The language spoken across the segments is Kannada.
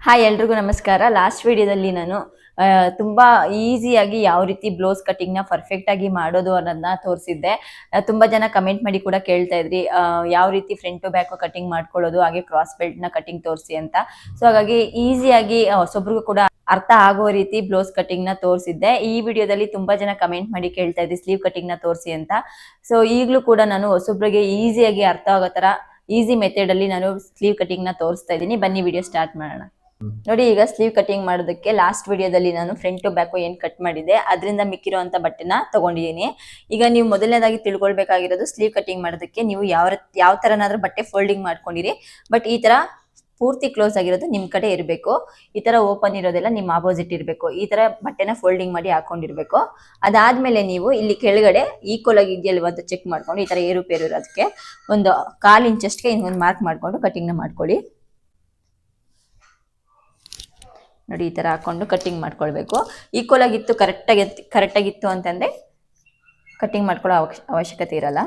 ಹಾಯ್ ಎಲ್ರಿಗೂ ನಮಸ್ಕಾರ. ಲಾಸ್ಟ್ ವಿಡಿಯೋದಲ್ಲಿ ನಾನು ತುಂಬಾ ಈಸಿಯಾಗಿ ಯಾವ ರೀತಿ ಬ್ಲೌಸ್ ಕಟಿಂಗ್ ನ ಪರ್ಫೆಕ್ಟ್ ಆಗಿ ಮಾಡೋದು ಅನ್ನೋದನ್ನ ತೋರಿಸಿದ್ದೆ. ತುಂಬಾ ಜನ ಕಮೆಂಟ್ ಮಾಡಿ ಕೂಡ ಕೇಳ್ತಾ ಇದ್ರಿ ಯಾವ ರೀತಿ ಫ್ರಂಟ್ ಟು ಬ್ಯಾಕ್ ಕಟಿಂಗ್ ಮಾಡ್ಕೊಳ್ಳೋದು, ಹಾಗೆ ಕ್ರಾಸ್ ಬೆಲ್ಟ್ ನ ಕಟಿಂಗ್ ತೋರಿಸಿ ಅಂತ. ಸೊ ಹಾಗಾಗಿ ಈಸಿಯಾಗಿ ಹೊಸೊಬ್ರಿಗೂ ಕೂಡ ಅರ್ಥ ಆಗೋ ರೀತಿ ಬ್ಲೌಸ್ ಕಟಿಂಗ್ ನ ತೋರಿಸಿದ್ದೆ. ಈ ವಿಡಿಯೋದಲ್ಲಿ ತುಂಬಾ ಜನ ಕಮೆಂಟ್ ಮಾಡಿ ಕೇಳ್ತಾ ಇದ್ರಿ ಸ್ಲೀವ್ ಕಟಿಂಗ್ ನ ತೋರಿಸಿ ಅಂತ. ಸೊ ಈಗಲೂ ಕೂಡ ನಾನು ಹೊಸೊಬ್ರಿಗೆ ಈಸಿಯಾಗಿ ಅರ್ಥ ಆಗೋ ತರ ಈಸಿ ಮೆಥಡ್ ಅಲ್ಲಿ ನಾನು ಸ್ಲೀವ್ ಕಟಿಂಗ್ ನ ತೋರಿಸ್ತಾ ಇದ್ದೀನಿ. ಬನ್ನಿ ವಿಡಿಯೋ ಸ್ಟಾರ್ಟ್ ಮಾಡೋಣ. ನೋಡಿ, ಈಗ ಸ್ಲೀವ್ ಕಟಿಂಗ್ ಮಾಡೋದಕ್ಕೆ ಲಾಸ್ಟ್ ವಿಡಿಯೋದಲ್ಲಿ ನಾನು ಫ್ರಂಟ್ ಟು ಬ್ಯಾಕ್ ಏನ್ ಕಟ್ ಮಾಡಿದೆ ಅದರಿಂದ ಮಿಕ್ಕಿರೋ ಅಂತ ಬಟ್ಟೆನ ತಗೊಂಡಿದ್ದೀನಿ. ಈಗ ನೀವು ಮೊದಲನೇದಾಗಿ ತಿಳ್ಕೊಳ್ಬೇಕಾಗಿರೋದು ಸ್ಲೀವ್ ಕಟಿಂಗ್ ಮಾಡೋದಕ್ಕೆ ನೀವು ಯಾವ ತರನಾದ್ರೂ ಬಟ್ಟೆ ಫೋಲ್ಡಿಂಗ್ ಮಾಡ್ಕೊಂಡಿರಿ. ಬಟ್ ಈ ತರ ಪೂರ್ತಿ ಕ್ಲೋಸ್ ಆಗಿರೋದು ನಿಮ್ ಕಡೆ ಇರಬೇಕು. ಈ ತರ ಓಪನ್ ಇರೋದೆಲ್ಲ ನಿಮ್ ಆಪೋಸಿಟ್ ಇರಬೇಕು. ಈ ತರ ಬಟ್ಟೆನ ಫೋಲ್ಡಿಂಗ್ ಮಾಡಿ ಹಾಕೊಂಡಿರ್ಬೇಕು. ಅದಾದ್ಮೇಲೆ ನೀವು ಇಲ್ಲಿ ಕೆಳಗಡೆ ಈಕ್ವಲ್ ಆಗಿ ಇದೆಯಲ್ವ ಅಂತ ಚೆಕ್ ಮಾಡ್ಕೊಂಡು ಈ ತರ ಏರುಪೇರು ಇರೋದಕ್ಕೆ ಒಂದು 1/4 ಇಂಚಷ್ಟಕ್ಕೆ ಇನ್ನೊಂದು ಮಾರ್ಕ್ ಮಾಡ್ಕೊಂಡು ಕಟಿಂಗ್ ನ ಮಾಡ್ಕೊಳ್ಳಿ. ನೋಡಿ, ಈ ತರ ಹಾಕೊಂಡು ಕಟಿಂಗ್ ಮಾಡ್ಕೊಳ್ಬೇಕು. ಈಕ್ವಲ್ ಆಗಿತ್ತು, ಕರೆಕ್ಟ್ ಆಗಿತ್ತು ಅಂತಂದ್ರೆ ಕಟಿಂಗ್ ಮಾಡ್ಕೊಳ್ಳೋ ಅವಶ್ಯಕತೆ ಇರಲ್ಲ.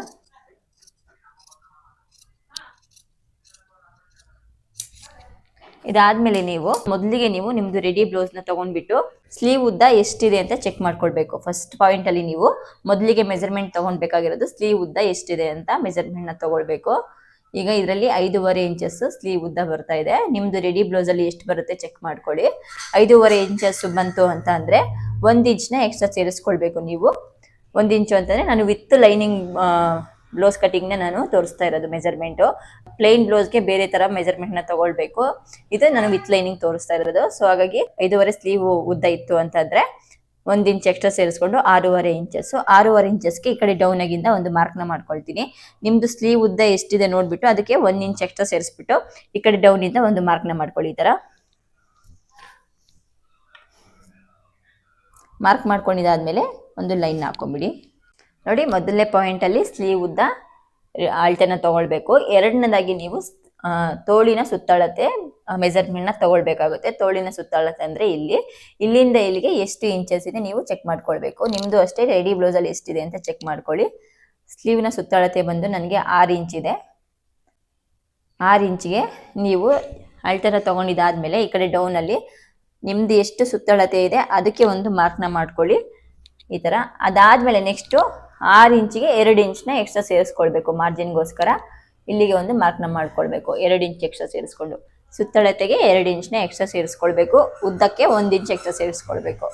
ಇದಾದ್ಮೇಲೆ ಮೊದಲಿಗೆ ನಿಮ್ದು ರೆಡಿ ಬ್ಲೌಸ್ ನ ತಗೊಂಡ್ಬಿಟ್ಟು ಸ್ಲೀವ್ ಉದ್ದ ಎಷ್ಟಿದೆ ಅಂತ ಚೆಕ್ ಮಾಡ್ಕೊಳ್ಬೇಕು. ಫಸ್ಟ್ ಪಾಯಿಂಟ್ ಅಲ್ಲಿ ನೀವು ಮೊದಲಿಗೆ ಮೆಜರ್ಮೆಂಟ್ ತಗೊಂಡ್ಬೇಕಾಗಿರೋದು ಸ್ಲೀವ್ ಉದ್ದ ಎಷ್ಟಿದೆ ಅಂತ ಮೆಜರ್ಮೆಂಟ್ ನ ತಗೊಳ್ಬೇಕು. ಈಗ ಇದರಲ್ಲಿ 5.5 ಇಂಚಸ್ ಸ್ಲೀವ್ ಉದ್ದ ಬರ್ತಾ ಇದೆ. ನಿಮ್ದು ರೆಡಿ ಬ್ಲೌಸ್ ಅಲ್ಲಿ ಎಷ್ಟು ಬರುತ್ತೆ ಚೆಕ್ ಮಾಡ್ಕೊಳ್ಳಿ. 5.5 ಇಂಚಸ್ ಬಂತು ಅಂತ ಅಂದ್ರೆ 1 ಇಂಚ್ನ ಎಕ್ಸ್ಟ್ರಾ ಸೇರಿಸ್ಕೊಳ್ಬೇಕು. ನೀವು 1 ಇಂಚು ಅಂತಂದ್ರೆ ನಾನು ವಿತ್ ಲೈನಿಂಗ್ ಬ್ಲೌಸ್ ಕಟಿಂಗ್ ನ ನಾನು ತೋರಿಸ್ತಾ ಇರೋದು ಮೆಜರ್ಮೆಂಟ್. ಪ್ಲೇನ್ ಬ್ಲೌಸ್ಗೆ ಬೇರೆ ತರ ಮೆಜರ್ಮೆಂಟ್ ನ ತಗೊಳ್ಬೇಕು. ಇದು ನಾನು ವಿತ್ ಲೈನಿಂಗ್ ತೋರಿಸ್ತಾ ಇರೋದು. ಸೊ ಹಾಗಾಗಿ 5.5 ಸ್ಲೀವ್ ಉದ್ದ ಇತ್ತು ಅಂತಂದ್ರೆ 1 ಇಂಚ್ ಎಕ್ಸ್ಟ್ರಾ ಸೇರಿಸ್ಕೊಂಡು 6.5 ಇಂಚಸ್. 6.5 ಇಂಚಸ್ಗೆ ಈ ಕಡೆ ಡೌನ್ ಆಗಿಂದ ಒಂದು ಮಾರ್ಕ್ ನ ಮಾಡ್ಕೊಳ್ತೀನಿ. ನಿಮ್ದು ಸ್ಲೀವ್ ಉದ್ದ ಎಷ್ಟಿದೆ ನೋಡ್ಬಿಟ್ಟು ಅದಕ್ಕೆ 1 ಇಂಚ್ ಎಕ್ಸ್ಟ್ರಾ ಸೇರಿಸ್ಬಿಟ್ಟು ಈ ಕಡೆ ಡೌನ್ ಇಂದ ಒಂದು ಮಾರ್ಕ್ ನ ಮಾಡ್ಕೊಳ್ಳಿ. ಈ ತರ ಮಾರ್ಕ್ ಮಾಡ್ಕೊಂಡಿದ್ದಾದ್ಮೇಲೆ ಒಂದು ಲೈನ್ ಹಾಕೊಂಡ್ಬಿಡಿ. ನೋಡಿ, ಮೊದಲನೇ ಪಾಯಿಂಟ್ ಅಲ್ಲಿ ಸ್ಲೀವ್ ಉದ್ದ ಅಳತೆನ ತಗೊಳ್ಬೇಕು. ಎರಡನೇದಾಗಿ ನೀವು ತೋಳಿನ ಸುತ್ತಳತೆ ಮೆಜರ್ಮೆಂಟ್ ನ ತಗೊಳ್ಬೇಕಾಗುತ್ತೆ. ತೋಳಿನ ಸುತ್ತಳತೆ ಅಂದ್ರೆ ಇಲ್ಲಿಂದ ಇಲ್ಲಿಗೆ ಎಷ್ಟು ಇಂಚಸ್ ಇದೆ ನೀವು ಚೆಕ್ ಮಾಡ್ಕೊಳ್ಬೇಕು. ನಿಮ್ದು ಅಷ್ಟೇ ರೆಡಿ ಬ್ಲೌಸ್ ಅಲ್ಲಿ ಎಷ್ಟಿದೆ ಅಂತ ಚೆಕ್ ಮಾಡ್ಕೊಳ್ಳಿ. ಸ್ಲೀವ್ ನ ಸುತ್ತಳತೆ ಬಂದು ನನಗೆ 6 ಇಂಚ್ ಇದೆ. 6 ಇಂಚಿಗೆ ನೀವು ಅಳತೆನ ತಗೊಂಡಿದ್ದಾದ್ಮೇಲೆ ಈ ಕಡೆ ಡೌನ್ ಅಲ್ಲಿ ನಿಮ್ದು ಎಷ್ಟು ಸುತ್ತಳತೆ ಇದೆ ಅದಕ್ಕೆ ಒಂದು ಮಾರ್ಕ್ ನ ಮಾಡ್ಕೊಳ್ಳಿ. ಈ ತರ ಅದಾದ್ಮೇಲೆ ನೆಕ್ಸ್ಟ್ 6 ಇಂಚಿಗೆ 2 ಇಂಚ್ನ ಎಕ್ಸ್ಟ್ರಾ ಸೇರಿಸ್ಕೊಳ್ಬೇಕು. ಮಾರ್ಜಿನ್ಗೋಸ್ಕರ ಇಲ್ಲಿಗೆ ಒಂದು ಮಾರ್ಕ್ ನ ಮಾಡ್ಕೊಳ್ಬೇಕು. 2 ಇಂಚ್ ಎಕ್ಸ್ಟ್ರಾ ಸೇರಿಸ್ಕೊಂಡು ಸುತ್ತಳತೆಗೆ 2 ಇಂಚ್ನ ಎಕ್ಸ್ಟ್ರಾ ಸೇರಿಸ್ಕೊಳ್ಬೇಕು. ಉದ್ದಕ್ಕೆ 1 ಇಂಚ್ ಎಕ್ಸ್ಟ್ರಾ ಸೇರಿಸ್ಕೊಳ್ಬೇಕು.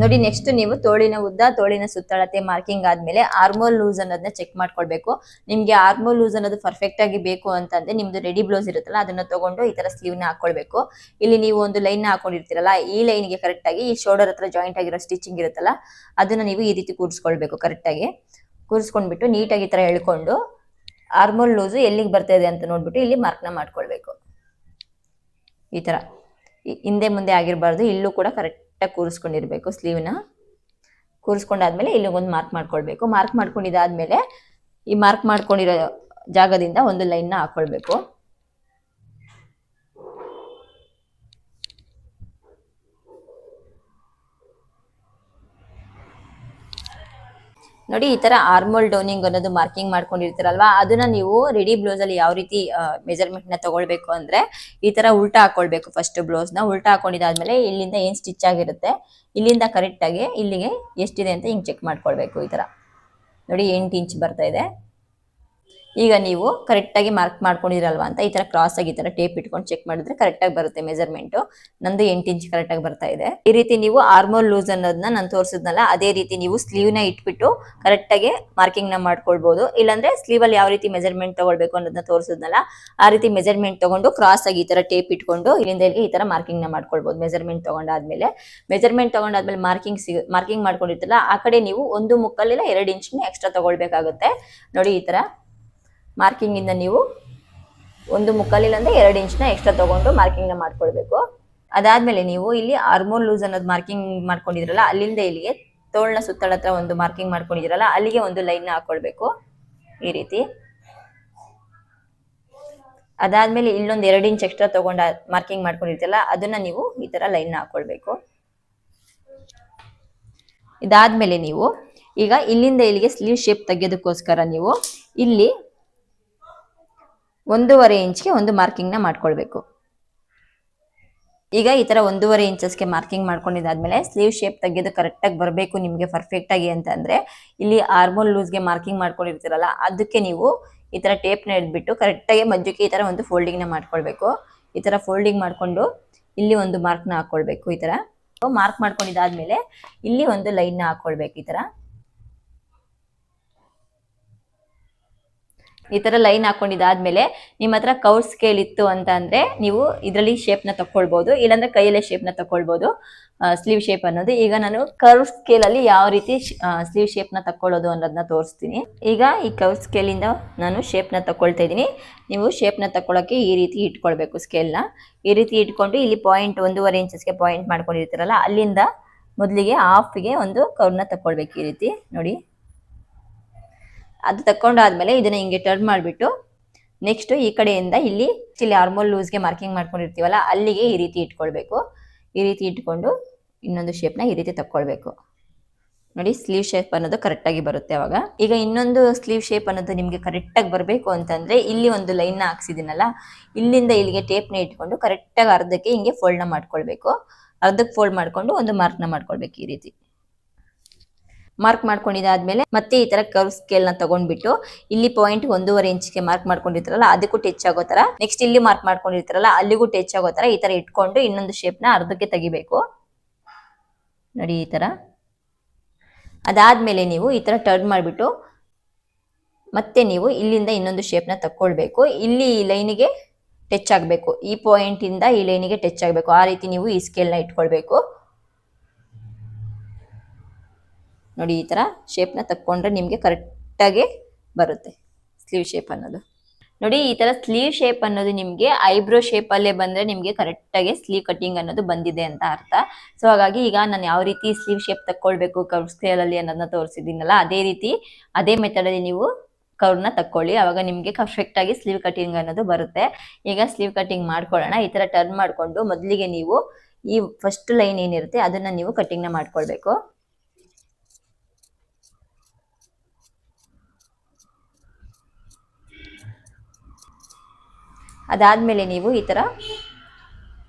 ನೋಡಿ, ನೆಕ್ಸ್ಟ್ ನೀವು ತೋಳಿನ ಉದ್ದ, ತೋಳಿನ ಸುತ್ತಳತೆ ಮಾರ್ಕಿಂಗ್ ಆದ್ಮೇಲೆ ಆರ್ಮೋಲ್ ಲೂಸ್ ಅನ್ನೋದನ್ನ ಚೆಕ್ ಮಾಡ್ಕೊಳ್ಬೇಕು. ನಿಮ್ಗೆ ಆರ್ಮೋಲ್ ಲೂಸ್ ಅನ್ನೋದು ಪರ್ಫೆಕ್ಟ್ ಆಗಿ ಬೇಕು ಅಂತಂದ್ರೆ ನಿಮ್ದು ರೆಡಿ ಬ್ಲೌಸ್ ಇರುತ್ತಲ್ಲ ಅದನ್ನ ತಗೊಂಡು ಈ ತರ ಸ್ಲೀವ್ ನ ಹಾಕೊಳ್ಬೇಕು. ಇಲ್ಲಿ ನೀವು ಒಂದು ಲೈನ್ ನ ಹಾಕೊಂಡಿರ್ತೀರಲ್ಲ, ಈ ಲೈನ್ಗೆ ಕರೆಕ್ಟ್ ಆಗಿ ಈ ಶೋಲ್ಡರ್ ಹತ್ರ ಜಾಯಿಂಟ್ ಆಗಿರೋ ಸ್ಟಿಚಿಂಗ್ ಇರುತ್ತಲ್ಲ ಅದನ್ನ ನೀವು ಈ ರೀತಿ ಕೂರಿಸ್ಕೊಳ್ಬೇಕು. ಕರೆಕ್ಟ್ ಆಗಿ ಕೂರಿಸ್ಕೊಂಡ್ಬಿಟ್ಟು ನೀಟಾಗಿ ಈ ತರ ಎಳ್ಕೊಂಡು ಆರ್ಮೋಲ್ ಲೂಸ್ ಎಲ್ಲಿಗೆ ಬರ್ತಾ ಇದೆ ಅಂತ ನೋಡ್ಬಿಟ್ಟು ಇಲ್ಲಿ ಮಾರ್ಕ್ ನ ಮಾಡ್ಕೊಳ್ಬೇಕು. ಈ ತರ ಹಿಂದೆ ಮುಂದೆ ಆಗಿರಬಾರ್ದು. ಇಲ್ಲೂ ಕೂಡ ಕರೆಕ್ಟ್ ಆಗಿ ಕೂರಿಸ್ಕೊಂಡಿರ್ಬೇಕು. ಸ್ಲೀವ್ ನ ಕೂರಿಸ್ಕೊಂಡಾದ್ಮೇಲೆ ಇಲ್ಲಿ ಒಂದು ಮಾರ್ಕ್ ಮಾಡ್ಕೊಳ್ಬೇಕು. ಮಾರ್ಕ್ ಮಾಡ್ಕೊಂಡಿದ್ದಾದ್ಮೇಲೆ ಈ ಮಾರ್ಕ್ ಮಾಡ್ಕೊಂಡಿರೋ ಜಾಗದಿಂದ ಒಂದು ಲೈನ್ ನ ಹಾಕೊಳ್ಬೇಕು. ನೋಡಿ, ಈ ತರ ಆರ್ಮೋಲ್ ಡೌನಿಂಗ್ ಅನ್ನೋದು ಮಾರ್ಕಿಂಗ್ ಮಾಡ್ಕೊಂಡಿರ್ತೀರಲ್ವಾ, ಅದನ್ನ ನೀವು ರೆಡಿ ಬ್ಲೌಸ್ ಅಲ್ಲಿ ಯಾವ ರೀತಿ ಮೆಜರ್ಮೆಂಟ್ ನ ತಗೊಳ್ಬೇಕು ಅಂದ್ರೆ ಈ ತರ ಉಲ್ಟಾ ಹಾಕೊಳ್ಬೇಕು. ಫಸ್ಟ್ ಬ್ಲೌಸ್ ನ ಉಲ್ಟಾ ಹಾಕೊಂಡಿದ್ದಾದ್ಮೇಲೆ ಇಲ್ಲಿಂದ ಏನ್ ಸ್ಟಿಚ್ ಆಗಿರುತ್ತೆ ಇಲ್ಲಿಂದ ಕರೆಕ್ಟ್ ಆಗಿ ಇಲ್ಲಿಗೆ ಎಷ್ಟಿದೆ ಅಂತ ಹಿಂಗ್ ಚೆಕ್ ಮಾಡ್ಕೊಳ್ಬೇಕು. ಈ ತರ ನೋಡಿ 8 ಇಂಚ್ ಬರ್ತಾ ಇದೆ. ಈಗ ನೀವು ಕರೆಕ್ಟ್ ಆಗಿ ಮಾರ್ಕ್ ಮಾಡ್ಕೊಂಡಿರಲ್ವಾ ಅಂತ ಈ ತರ ಕ್ರಾಸ್ ಆಗಿ ಈ ತರ ಟೇಪ್ ಇಟ್ಕೊಂಡು ಚೆಕ್ ಮಾಡಿದ್ರೆ ಕರೆಕ್ಟ್ ಆಗಿ ಬರುತ್ತೆ ಮೆಜರ್ಮೆಂಟ್. ನಂದು 8 ಇಂಚ್ ಕರೆಕ್ಟ್ ಆಗಿ ಬರ್ತಾ ಇದೆ. ಈ ರೀತಿ ನೀವು ಆರ್ಮೋಲ್ ಲೂಸ್ ಅನ್ನೋದನ್ನ ನಾನು ತೋರಿಸಿದ್ನಲ್ಲ ಅದೇ ರೀತಿ ನೀವು ಸ್ಲೀವ್ ನ ಇಟ್ಬಿಟ್ಟು ಕರೆಕ್ಟ್ ಆಗಿ ಮಾರ್ಕಿಂಗ್ ನ ಮಾಡ್ಕೊಳ್ಬಹುದು. ಇಲ್ಲಾಂದ್ರೆ ಸ್ಲೀವ್ ಅಲ್ಲಿ ಯಾವ ರೀತಿ ಮೆಜರ್ಮೆಂಟ್ ತಗೊಳ್ಬೇಕು ಅನ್ನೋದನ್ನ ತೋರಿಸಿದ್ನಲ್ಲ ಆ ರೀತಿ ಮೆಜರ್ಮೆಂಟ್ ತಗೊಂಡು ಕ್ರಾಸ್ ಆಗಿ ಈ ತರ ಟೇಪ್ ಇಟ್ಕೊಂಡು ಇಲ್ಲಿಂದ ಇಲ್ಲಿ ಈ ತರ ಮಾರ್ಕಿಂಗ್ ನ ಮಾಡ್ಕೊಳ್ಬಹುದು. ಮೆಜರ್ಮೆಂಟ್ ತಗೊಂಡಾದ್ಮೇಲೆ ಮಾರ್ಕಿಂಗ್ ಮಾಡ್ಕೊಂಡಿರ್ತಲ್ಲ ಆ ಕಡೆ ನೀವು 1 ಮುಕ್ಕಾಲಿಲ್ಲ 2 ಇಂಚ್ನ ಎಕ್ಸ್ಟ್ರಾ ತಗೊಳ್ಬೇಕಾಗುತ್ತೆ. ನೋಡಿ, ಈ ತರ ಮಾರ್ಕಿಂಗ್ ಇಂದ ನೀವು 1 ಮುಕ್ಕಾಲಿಲ್ಲ ಅಂದ್ರೆ 2 ಇಂಚ್ನ ಎಕ್ಸ್ಟ್ರಾ ತಗೊಂಡು ಮಾರ್ಕಿಂಗ್ ನ ಮಾಡ್ಕೊಳ್ಬೇಕು. ಅದಾದ್ಮೇಲೆ ನೀವು ಇಲ್ಲಿ ಆರ್ಮೋಲ್ ಲೂಸ್ ಅನ್ನೋದು ಮಾರ್ಕಿಂಗ್ ಮಾಡ್ಕೊಂಡಿದ್ರಲ್ಲ ಅಲ್ಲಿಂದ ಇಲ್ಲಿಗೆ ತೋಳ್ನ ಸುತ್ತಳ ಹತ್ರ ಒಂದು ಮಾರ್ಕಿಂಗ್ ಮಾಡ್ಕೊಂಡಿದ್ರಲ್ಲ ಅಲ್ಲಿಗೆ ಒಂದು ಲೈನ್ ನ ಹಾಕೊಳ್ಬೇಕು ಈ ರೀತಿ. ಅದಾದ್ಮೇಲೆ ಇಲ್ಲೊಂದು 2 ಇಂಚ್ ಎಕ್ಸ್ಟ್ರಾ ತಗೊಂಡ ಮಾರ್ಕಿಂಗ್ ಮಾಡ್ಕೊಂಡಿರ್ತೀರಲ್ಲ ಅದನ್ನ ನೀವು ಈ ತರ ಲೈನ್ ನ ಹಾಕೊಳ್ಬೇಕು. ಇದಾದ್ಮೇಲೆ ನೀವು ಈಗ ಇಲ್ಲಿಂದ ಇಲ್ಲಿಗೆ ಸ್ಲೀವ್ ಶೇಪ್ ತೆಗೆಯೋದಕ್ಕೋಸ್ಕರ ನೀವು ಇಲ್ಲಿ 1.5 ಇಂಚ್ಗೆ ಒಂದು ಮಾರ್ಕಿಂಗ್ ನ ಮಾಡ್ಕೊಳ್ಬೇಕು. ಈಗ ಈ ತರ 1.5 ಇಂಚಸ್ಗೆ ಮಾರ್ಕಿಂಗ್ ಮಾಡ್ಕೊಂಡಿದ್ದಾದ್ಮೇಲೆ ಸ್ಲೀವ್ ಶೇಪ್ ತೆಗೆದು ಕರೆಕ್ಟಾಗಿ ಬರಬೇಕು ನಿಮಗೆ ಪರ್ಫೆಕ್ಟ್ ಆಗಿ ಅಂತ ಅಂದ್ರೆ ಇಲ್ಲಿ ಆರ್ಮೋಲ್ ಲೂಸ್ಗೆ ಮಾರ್ಕಿಂಗ್ ಮಾಡ್ಕೊಂಡಿರ್ತೀರಲ್ಲ ಅದಕ್ಕೆ ನೀವು ಈ ತರ ಟೇಪ್ನ ಹಿಡ್ಬಿಟ್ಟು ಕರೆಕ್ಟಾಗಿ ಮಧ್ಯಕ್ಕೆ ಈ ತರ ಒಂದು ಫೋಲ್ಡಿಂಗ್ನ ಮಾಡ್ಕೊಳ್ಬೇಕು. ಈ ತರ ಫೋಲ್ಡಿಂಗ್ ಮಾಡ್ಕೊಂಡು ಇಲ್ಲಿ ಒಂದು ಮಾರ್ಕ್ನ ಹಾಕೊಳ್ಬೇಕು. ಈ ತರ ಮಾರ್ಕ್ ಮಾಡ್ಕೊಂಡಿದ್ದಾದ್ಮೇಲೆ ಇಲ್ಲಿ ಒಂದು ಲೈನ್ನ ಹಾಕೊಳ್ಬೇಕು. ಈ ತರ ಲೈನ್ ಹಾಕೊಂಡಿದ್ದಾದ್ಮೇಲೆ ನಿಮ್ಮ ಹತ್ರ ಕರ್ವ್ ಸ್ಕೇಲ್ ಇತ್ತು ಅಂತ ಅಂದ್ರೆ ನೀವು ಇದರಲ್ಲಿ ಶೇಪ್ನ ತಕೊಳ್ಬಹುದು, ಇಲ್ಲಾಂದ್ರೆ ಕೈಯಲ್ಲೇ ಶೇಪ್ನ ತಕೊಳ್ಬಹುದು ಸ್ಲೀವ್ ಶೇಪ್ ಅನ್ನೋದು. ಈಗ ನಾನು ಕರ್ವ್ ಸ್ಕೇಲ್ ಅಲ್ಲಿ ಯಾವ ರೀತಿ ಸ್ಲೀವ್ ಶೇಪ್ನ ತಕೊಳ್ಳೋದು ಅನ್ನೋದನ್ನ ತೋರಿಸ್ತೀನಿ. ಈಗ ಈ ಕರ್ವ್ ಸ್ಕೇಲ್ ಇಂದ ನಾನು ಶೇಪ್ನ ತಕೊಳ್ತಾ ಇದ್ದೀನಿ. ನೀವು ಶೇಪ್ನ ತಕೊಳ್ಳೋಕೆ ಈ ರೀತಿ ಇಟ್ಕೊಳ್ಬೇಕು. ಸ್ಕೇಲ್ನ ಈ ರೀತಿ ಇಟ್ಕೊಂಡು ಇಲ್ಲಿ ಪಾಯಿಂಟ್ 1.5 ಇಂಚಸ್ಗೆ ಪಾಯಿಂಟ್ ಮಾಡ್ಕೊಂಡಿರ್ತೀರಲ್ಲ ಅಲ್ಲಿಂದ ಮೊದಲಿಗೆ ಹಾಫ್ಗೆ ಒಂದು ಕರ್ವ್ನ ತಕೊಳ್ಬೇಕು. ಈ ರೀತಿ ನೋಡಿ, ಅದು ತಕೊಂಡಾದ್ಮೇಲೆ ಇದನ್ನ ಹಿಂಗೆ ಟರ್ನ್ ಮಾಡಿಬಿಟ್ಟು ನೆಕ್ಸ್ಟ್ ಈ ಕಡೆಯಿಂದ ಇಲ್ಲಿ ಆರ್ಮೋಲ್ ಲೂಸ್ಗೆ ಮಾರ್ಕಿಂಗ್ ಮಾಡ್ಕೊಂಡಿರ್ತೀವಲ್ಲ ಅಲ್ಲಿಗೆ ಈ ರೀತಿ ಇಟ್ಕೊಳ್ಬೇಕು. ಈ ರೀತಿ ಇಟ್ಕೊಂಡು ಇನ್ನೊಂದು ಶೇಪ್ನ ಈ ರೀತಿ ತಕ್ಕೊಳ್ಬೇಕು. ನೋಡಿ, ಸ್ಲೀವ್ ಶೇಪ್ ಅನ್ನೋದು ಕರೆಕ್ಟಾಗಿ ಬರುತ್ತೆ ಅವಾಗ. ಈಗ ಇನ್ನೊಂದು ಸ್ಲೀವ್ ಶೇಪ್ ಅನ್ನೋದು ನಿಮಗೆ ಕರೆಕ್ಟಾಗಿ ಬರಬೇಕು ಅಂತಂದ್ರೆ ಇಲ್ಲಿ ಒಂದು ಲೈನ್ನ ಹಾಕ್ಸಿದ್ದೀನಲ್ಲ, ಇಲ್ಲಿಂದ ಇಲ್ಲಿಗೆ ಟೇಪ್ನ ಇಟ್ಕೊಂಡು ಕರೆಕ್ಟಾಗಿ ಅರ್ಧಕ್ಕೆ ಹಿಂಗೆ ಫೋಲ್ಡ್ನ ಮಾಡ್ಕೊಳ್ಬೇಕು. ಅರ್ಧಕ್ಕೆ ಫೋಲ್ಡ್ ಮಾಡ್ಕೊಂಡು ಒಂದು ಮಾರ್ಕ್ನ ಮಾಡ್ಕೊಳ್ಬೇಕು. ಈ ರೀತಿ ಮಾರ್ಕ್ ಮಾಡ್ಕೊಂಡಿದ್ದಾದ್ಮೇಲೆ ಮತ್ತೆ ಈ ತರ ಕರ್ವ್ ಸ್ಕೇಲ್ ನ ತಗೊಂಡ್ಬಿಟ್ಟು ಇಲ್ಲಿ ಪಾಯಿಂಟ್ 1.5 ಇಂಚ್ಗೆ ಮಾರ್ಕ್ ಮಾಡ್ಕೊಂಡಿರ್ತಾರಲ್ಲ ಅದಕ್ಕೂ ಟಚ್ ಆಗೋ ತರ, ನೆಕ್ಸ್ಟ್ ಇಲ್ಲಿ ಮಾರ್ಕ್ ಮಾಡ್ಕೊಂಡಿರ್ತಾರಲ್ಲ ಅಲ್ಲಿಗೂ ಟಚ್ ಆಗೋ ತರ ಈ ತರ ಇಟ್ಕೊಂಡು ಇನ್ನೊಂದು ಶೇಪ್ ನ ಅರ್ಧಕ್ಕೆ ತೆಗಿಬೇಕು. ನೋಡಿ ಈ ತರ. ಅದಾದ್ಮೇಲೆ ನೀವು ಈ ತರ ಟರ್ನ್ ಮಾಡ್ಬಿಟ್ಟು ಮತ್ತೆ ನೀವು ಇಲ್ಲಿಂದ ಇನ್ನೊಂದು ಶೇಪ್ ನ ತಕೊಳ್ಬೇಕು. ಇಲ್ಲಿ ಈ ಲೈನಿಗೆ ಟಚ್ ಆಗಬೇಕು, ಈ ಪಾಯಿಂಟ್ ಇಂದ ಈ ಲೈನಿಗೆ ಟಚ್ ಆಗಬೇಕು. ಆ ರೀತಿ ನೀವು ಈ ಸ್ಕೇಲ್ ನ ಇಟ್ಕೊಳ್ಬೇಕು. ನೋಡಿ, ಈ ತರ ಶೇಪ್ನ ತಕ್ಕೊಂಡ್ರೆ ನಿಮಗೆ ಕರೆಕ್ಟಾಗಿ ಬರುತ್ತೆ ಸ್ಲೀವ್ ಶೇಪ್ ಅನ್ನೋದು. ನೋಡಿ, ಈ ತರ ಸ್ಲೀವ್ ಶೇಪ್ ಅನ್ನೋದು ನಿಮಗೆ ಐಬ್ರೋ ಶೇಪ್ ಅಲ್ಲೇ ಬಂದ್ರೆ ನಿಮಗೆ ಕರೆಕ್ಟಾಗಿ ಸ್ಲೀವ್ ಕಟಿಂಗ್ ಅನ್ನೋದು ಬಂದಿದೆ ಅಂತ ಅರ್ಥ. ಸೊ ಹಾಗಾಗಿ ಈಗ ನಾನು ಯಾವ ರೀತಿ ಸ್ಲೀವ್ ಶೇಪ್ ತಕ್ಕೊಳ್ಬೇಕು ಕರ್ವ್ ಸ್ಕೇಲ್ ಅಲ್ಲಿ ಅನ್ನೋದನ್ನ ತೋರಿಸಿದ್ದೀನಲ್ಲ, ಅದೇ ರೀತಿ ಅದೇ ಮೆಥಡ್ ಅಲ್ಲಿ ನೀವು ಕರ್ವ್ನ ತಕ್ಕೊಳ್ಳಿ. ಅವಾಗ ನಿಮಗೆ ಪರ್ಫೆಕ್ಟ್ ಆಗಿ ಸ್ಲೀವ್ ಕಟಿಂಗ್ ಅನ್ನೋದು ಬರುತ್ತೆ. ಈಗ ಸ್ಲೀವ್ ಕಟಿಂಗ್ ಮಾಡ್ಕೊಳ್ಳೋಣ. ಈ ತರ ಟರ್ನ್ ಮಾಡ್ಕೊಂಡು ಮೊದಲಿಗೆ ನೀವು ಈ ಫಸ್ಟ್ ಲೈನ್ ಏನಿರುತ್ತೆ ಅದನ್ನ ನೀವು ಕಟಿಂಗ್ನ ಮಾಡ್ಕೊಳ್ಬೇಕು. ಅದಾದ್ಮೇಲೆ ನೀವು ಈ ತರ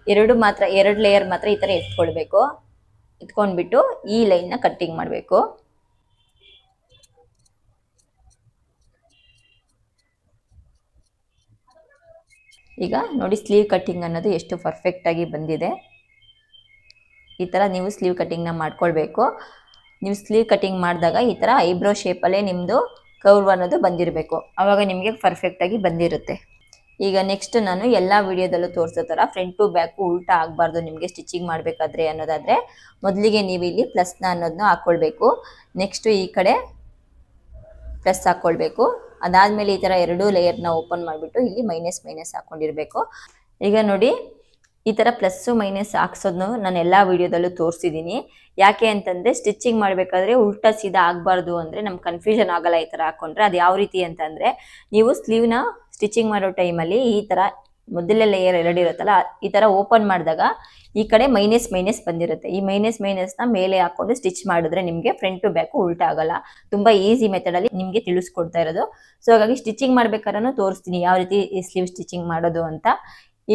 ಎರಡು ಲೇಯರ್ ಮಾತ್ರ ಈ ತರ ಎತ್ಕೊಳ್ಬೇಕು. ಎತ್ಕೊಂಡ್ಬಿಟ್ಟು ಈ ಲೈನ್ ನ ಕಟ್ಟಿಂಗ್ ಮಾಡಬೇಕು. ಈಗ ನೋಡಿ, ಸ್ಲೀವ್ ಕಟ್ಟಿಂಗ್ ಅನ್ನೋದು ಎಷ್ಟು ಪರ್ಫೆಕ್ಟ್ ಆಗಿ ಬಂದಿದೆ. ಈ ತರ ನೀವು ಸ್ಲೀವ್ ಕಟ್ಟಿಂಗ್ ನ ಮಾಡ್ಕೊಳ್ಬೇಕು. ನೀವು ಸ್ಲೀವ್ ಕಟ್ಟಿಂಗ್ ಮಾಡಿದಾಗ ಈ ತರ ಐಬ್ರೋ ಶೇಪ್ ಅಲ್ಲೇ ನಿಮ್ದು ಕರ್ವ್ ಅನ್ನೋದು ಬಂದಿರಬೇಕು. ಅವಾಗ ನಿಮಗೆ ಪರ್ಫೆಕ್ಟ್ ಆಗಿ ಬಂದಿರುತ್ತೆ. ಈಗ ನೆಕ್ಸ್ಟ್ ನಾನು ಎಲ್ಲಾ ವಿಡಿಯೋದಲ್ಲೂ ತೋರಿಸೋ ತರ ಫ್ರಂಟ್ ಟು ಬ್ಯಾಕ್ ಉಲ್ಟಾ ಆಗಬಾರ್ದು ನಿಮಗೆ ಸ್ಟಿಚಿಂಗ್ ಮಾಡಬೇಕಾದ್ರೆ ಅನ್ನೋದಾದ್ರೆ ಮೊದಲಿಗೆ ನೀವು ಇಲ್ಲಿ ಪ್ಲಸ್ನ ಅನ್ನೋದನ್ನ ಹಾಕೊಳ್ಬೇಕು. ನೆಕ್ಸ್ಟ್ ಈ ಕಡೆ ಪ್ಲಸ್ ಹಾಕೊಳ್ಬೇಕು. ಅದಾದ್ಮೇಲೆ ಈ ತರ ಎರಡು ಲೇಯರ್ನ ಓಪನ್ ಮಾಡಿಬಿಟ್ಟು ಇಲ್ಲಿ ಮೈನಸ್ ಹಾಕೊಂಡಿರ್ಬೇಕು. ಈಗ ನೋಡಿ, ಈ ತರ ಪ್ಲಸ್ ಮೈನಸ್ ಹಾಕ್ಸೋದನ್ನು ನಾನು ಎಲ್ಲಾ ವಿಡಿಯೋದಲ್ಲೂ ತೋರಿಸಿದ್ದೀನಿ. ಯಾಕೆ ಅಂತಂದ್ರೆ ಸ್ಟಿಚಿಂಗ್ ಮಾಡಬೇಕಾದ್ರೆ ಉಲ್ಟಾ ಸೀದಾ ಆಗಬಾರ್ದು ಅಂದ್ರೆ ನಮ್ಗೆ ಕನ್ಫ್ಯೂಷನ್ ಆಗಲ್ಲ ಈ ತರ ಹಾಕೊಂಡ್ರೆ. ಅದು ಯಾವ ರೀತಿ ಅಂತಂದ್ರೆ ನೀವು ಸ್ಲೀವ್ನ ಸ್ಟಿಚಿಂಗ್ ಮಾಡೋ ಟೈಮಲ್ಲಿ ಈ ತರ ಮೊದಲೇ ಲೇಯರ್ ಎರಡು ಇರುತ್ತಲ್ಲ ಈ ತರ ಓಪನ್ ಮಾಡಿದಾಗ ಈ ಕಡೆ ಮೈನಸ್ ಬಂದಿರುತ್ತೆ. ಈ ಮೈನಸ್ನ ಮೇಲೆ ಹಾಕೊಂಡು ಸ್ಟಿಚ್ ಮಾಡಿದ್ರೆ ನಿಮಗೆ ಫ್ರಂಟ್ ಟು ಬ್ಯಾಕ್ ಉಲ್ಟಾ ಆಗಲ್ಲ. ತುಂಬಾ ಈಸಿ ಮೆಥಡ್ ಅಲ್ಲಿ ನಿಮ್ಗೆ ತಿಳಿಸ್ಕೊಡ್ತಾ ಇರೋದು. ಸೊ ಹಾಗಾಗಿ ಸ್ಟಿಚಿಂಗ್ ಮಾಡ್ಬೇಕಾದ್ರೂ ತೋರಿಸ್ತೀನಿ ಯಾವ ರೀತಿ ಸ್ಲೀವ್ ಸ್ಟಿಚಿಂಗ್ ಮಾಡೋದು ಅಂತ.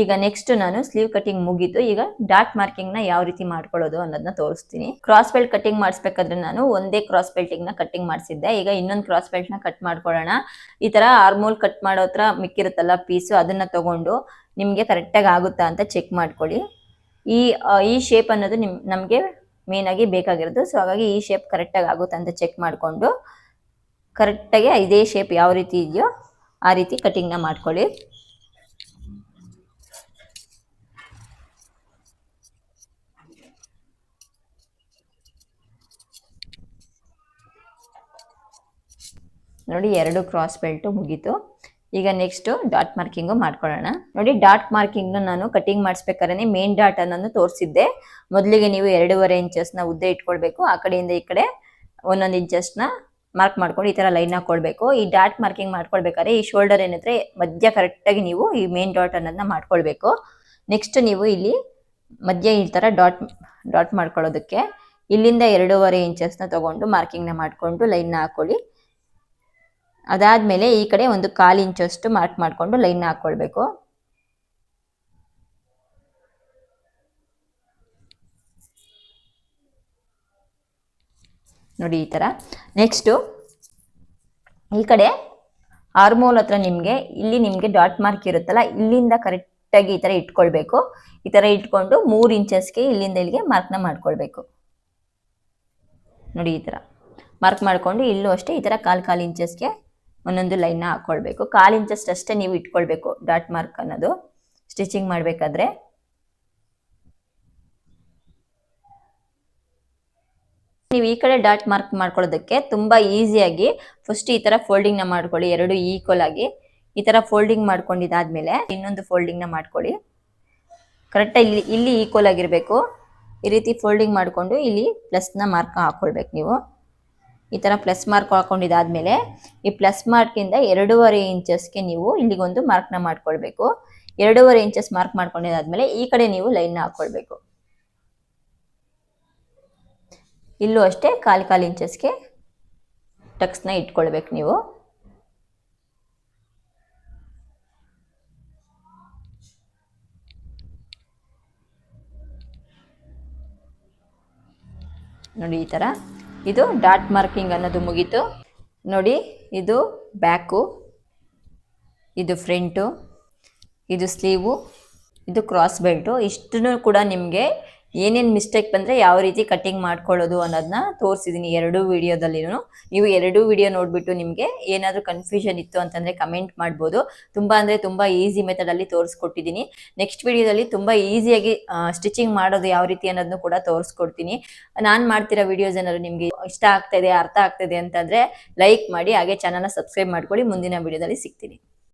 ಈಗ ನೆಕ್ಸ್ಟ್ ನಾನು ಸ್ಲೀವ್ ಕಟಿಂಗ್ ಮುಗೀತು. ಈಗ ಡಾಟ್ ಮಾರ್ಕಿಂಗ್ ನ ಯಾವ ರೀತಿ ಮಾಡ್ಕೊಳ್ಳೋದು ಅನ್ನೋದನ್ನ ತೋರಿಸ್ತೀನಿ. ಕ್ರಾಸ್ ಬೆಲ್ಟ್ ಕಟಿಂಗ್ ಮಾಡಿಸ್ಬೇಕಾದ್ರೆ ನಾನು ಒಂದೇ ಕ್ರಾಸ್ ಬೆಲ್ಟಿಂಗ್ ನ ಕಟಿಂಗ್ ಮಾಡಿಸಿದ್ದೆ. ಈಗ ಇನ್ನೊಂದು ಕ್ರಾಸ್ ಬೆಲ್ಟ್ ನ ಕಟ್ ಮಾಡ್ಕೊಳ್ಳೋಣ. ಈ ತರ ಆರ್ಮೋಲ್ ಕಟ್ ಮಾಡೋ ಹತ್ರ ಮಿಕ್ಕಿರುತ್ತಲ್ಲ ಪೀಸು, ಅದನ್ನ ತಗೊಂಡು ನಿಮ್ಗೆ ಕರೆಕ್ಟಾಗಿ ಆಗುತ್ತಾ ಅಂತ ಚೆಕ್ ಮಾಡ್ಕೊಳ್ಳಿ. ಈ ಶೇಪ್ ಅನ್ನೋದು ನಮ್ಗೆ ಮೇನ್ ಆಗಿ ಬೇಕಾಗಿರೋದು. ಸೊ ಹಾಗಾಗಿ ಈ ಶೇಪ್ ಕರೆಕ್ಟಾಗಿ ಆಗುತ್ತಾ ಅಂತ ಚೆಕ್ ಮಾಡ್ಕೊಂಡು ಕರೆಕ್ಟಾಗಿ ಇದೇ ಶೇಪ್ ಯಾವ ರೀತಿ ಇದೆಯೋ ಆ ರೀತಿ ಕಟಿಂಗ್ ನ ಮಾಡ್ಕೊಳ್ಳಿ. ನೋಡಿ, ಎರಡು ಕ್ರಾಸ್ ಬೆಲ್ಟ್ ಮುಗೀತು. ಈಗ ನೆಕ್ಸ್ಟ್ ಡಾಟ್ ಮಾರ್ಕಿಂಗು ಮಾಡ್ಕೊಳ್ಳೋಣ. ನೋಡಿ, ಡಾಟ್ ಮಾರ್ಕಿಂಗ್ ನಾನು ಕಟಿಂಗ್ ಮಾಡಿಸ್ಬೇಕಾದ್ರೆ ಮೇನ್ ಡಾಟ್ ಅನ್ನೋದು ತೋರಿಸಿದ್ದೆ. ಮೊದಲಿಗೆ ನೀವು 2.5 ಇಂಚಸ್ನ ಉದ್ದ ಇಟ್ಕೊಳ್ಬೇಕು. ಆ ಕಡೆಯಿಂದ ಈ ಕಡೆ 1 ಇಂಚಸ್ನ ಮಾರ್ಕ್ ಮಾಡ್ಕೊಂಡು ಈ ತರ ಲೈನ್ ಹಾಕೊಳ್ಬೇಕು. ಈ ಡಾಟ್ ಮಾರ್ಕಿಂಗ್ ಮಾಡ್ಕೊಳ್ಬೇಕಾದ್ರೆ ಈ ಶೋಲ್ಡರ್ ಏನಿದ್ರೆ ಮಧ್ಯ ಕರೆಕ್ಟಾಗಿ ನೀವು ಈ ಮೇನ್ ಡಾಟ್ ಅನ್ನೋದನ್ನ ಮಾಡ್ಕೊಳ್ಬೇಕು. ನೆಕ್ಸ್ಟ್ ನೀವು ಇಲ್ಲಿ ಮಧ್ಯ ಈ ತರ ಡಾಟ್ ಮಾಡ್ಕೊಳ್ಳೋದಕ್ಕೆ ಇಲ್ಲಿಂದ 2.5 ಇಂಚಸ್ನ ತಗೊಂಡು ಮಾರ್ಕಿಂಗ್ನ ಮಾಡ್ಕೊಂಡು ಲೈನ್ನ ಹಾಕೊಳ್ಳಿ. ಅದಾದ್ಮೇಲೆ ಈ ಕಡೆ 1/4 ಇಂಚಷ್ಟು ಮಾರ್ಕ್ ಮಾಡ್ಕೊಂಡು ಲೈನ್ ಹಾಕೊಳ್ಬೇಕು. ನೋಡಿ ಈ ಥರ. ನೆಕ್ಸ್ಟು ಈ ಕಡೆ ಆರ್ಮೋಲ್ ಹತ್ರ ಇಲ್ಲಿ ನಿಮಗೆ ಡಾಟ್ ಮಾರ್ಕ್ ಇರುತ್ತಲ್ಲ, ಇಲ್ಲಿಂದ ಕರೆಕ್ಟಾಗಿ ಈ ಥರ ಇಟ್ಕೊಳ್ಬೇಕು. ಈ ಥರ ಇಟ್ಕೊಂಡು 3 ಇಂಚಸ್ಗೆ ಇಲ್ಲಿಂದ ಇಲ್ಲಿಗೆ ಮಾರ್ಕ್ನ ಮಾಡ್ಕೊಳ್ಬೇಕು. ನೋಡಿ ಈ ಥರ ಮಾರ್ಕ್ ಮಾಡಿಕೊಂಡು ಇಲ್ಲೂ ಅಷ್ಟೇ ಈ ಥರ ಕಾಲು ಇಂಚಸ್ಗೆ ಒಂದೊಂದು ಲೈನ್ನ ಹಾಕ್ಕೊಳ್ಬೇಕು. 1/4 ಇಂಚಷ್ಟು ಅಷ್ಟೇ ನೀವು ಇಟ್ಕೊಳ್ಬೇಕು ಡಾಟ್ ಮಾರ್ಕ್ ಅನ್ನೋದು ಸ್ಟಿಚಿಂಗ್ ಮಾಡಬೇಕಾದ್ರೆ. ನೀವು ಈ ಕಡೆ ಡಾಟ್ ಮಾರ್ಕ್ ಮಾಡ್ಕೊಳ್ಳೋದಕ್ಕೆ ತುಂಬ ಈಸಿಯಾಗಿ ಫಸ್ಟ್ ಈ ಥರ ಫೋಲ್ಡಿಂಗ್ನ ಮಾಡ್ಕೊಳ್ಳಿ, 2 ಈಕ್ವಲ್ ಆಗಿ ಈ ಥರ ಫೋಲ್ಡಿಂಗ್ ಮಾಡ್ಕೊಂಡಿದ್ದಾದ್ಮೇಲೆ ಇನ್ನೊಂದು ಫೋಲ್ಡಿಂಗ್ನ ಮಾಡ್ಕೊಳ್ಳಿ. ಕರೆಕ್ಟಾಗಿ ಇಲ್ಲಿ ಈಕ್ವಲ್ ಆಗಿರಬೇಕು. ಈ ರೀತಿ ಫೋಲ್ಡಿಂಗ್ ಮಾಡಿಕೊಂಡು ಇಲ್ಲಿ ಪ್ಲಸ್ನ ಮಾರ್ಕ್ ಹಾಕ್ಕೊಳ್ಬೇಕು. ನೀವು ಈ ಥರ ಪ್ಲಸ್ ಮಾರ್ಕ್ ಹಾಕೊಂಡಿದ್ದಾದ್ಮೇಲೆ ಈ ಪ್ಲಸ್ ಮಾರ್ಕಿಂದ 2.5 ಇಂಚಸ್ಗೆ ನೀವು ಇಲ್ಲಿಗೊಂದು ಮಾರ್ಕ್ನ ಮಾಡ್ಕೊಳ್ಬೇಕು. 2.5 ಇಂಚಸ್ ಮಾರ್ಕ್ ಮಾಡ್ಕೊಂಡಿದ್ದಾದ್ಮೇಲೆ ಈ ಕಡೆ ನೀವು ಲೈನ್ನ ಹಾಕ್ಕೊಳ್ಬೇಕು. ಇಲ್ಲೂ ಅಷ್ಟೇ ಕಾಲು ಇಂಚಸ್ಗೆ ಟಕ್ಸ್ನ ಇಟ್ಕೊಳ್ಬೇಕು ನೀವು. ನೋಡಿ ಈ ಥರ ಇದು ಡಾಟ್ ಮಾರ್ಕಿಂಗ್ ಅನ್ನೋದು ಮುಗೀತು. ನೋಡಿ ಇದು ಬ್ಯಾಕು, ಇದು ಫ್ರಂಟು, ಇದು ಸ್ಲೀವು, ಇದು ಕ್ರಾಸ್ ಬೆಲ್ಟು. ಇಷ್ಟನ್ನು ಕೂಡ ನಿಮಗೆ ಏನೇನು ಮಿಸ್ಟೇಕ್ ಬಂದರೆ ಯಾವ ರೀತಿ ಕಟ್ಟಿಂಗ್ ಮಾಡ್ಕೊಳ್ಳೋದು ಅನ್ನೋದನ್ನ ತೋರಿಸಿದ್ದೀನಿ 2 ವಿಡಿಯೋದಲ್ಲಿನೂ. ನೀವು 2 ವಿಡಿಯೋ ನೋಡಿಬಿಟ್ಟು ನಿಮಗೆ ಏನಾದರೂ ಕನ್ಫ್ಯೂಷನ್ ಇತ್ತು ಅಂತಂದರೆ ಕಮೆಂಟ್ ಮಾಡ್ಬೋದು. ತುಂಬ ಅಂದರೆ ತುಂಬ ಈಸಿ ಮೆಥಡಲ್ಲಿ ತೋರಿಸ್ಕೊಟ್ಟಿದ್ದೀನಿ. ನೆಕ್ಸ್ಟ್ ವಿಡಿಯೋದಲ್ಲಿ ತುಂಬ ಈಸಿಯಾಗಿ ಸ್ಟಿಚಿಂಗ್ ಮಾಡೋದು ಯಾವ ರೀತಿ ಅನ್ನೋದನ್ನು ಕೂಡ ತೋರಿಸ್ಕೊಡ್ತೀನಿ. ನಾನು ಮಾಡ್ತಿರೋ ವಿಡಿಯೋಸ್ ಏನಾದ್ರು ನಿಮಗೆ ಇಷ್ಟ ಆಗ್ತಾಯಿದೆ, ಅರ್ಥ ಆಗ್ತಾಯಿದೆ ಅಂತಂದರೆ ಲೈಕ್ ಮಾಡಿ, ಹಾಗೆ ಚಾನಲ್ನ ಸಬ್ಸ್ಕ್ರೈಬ್ ಮಾಡ್ಕೊಳ್ಳಿ. ಮುಂದಿನ ವಿಡಿಯೋದಲ್ಲಿ ಸಿಗ್ತೀನಿ.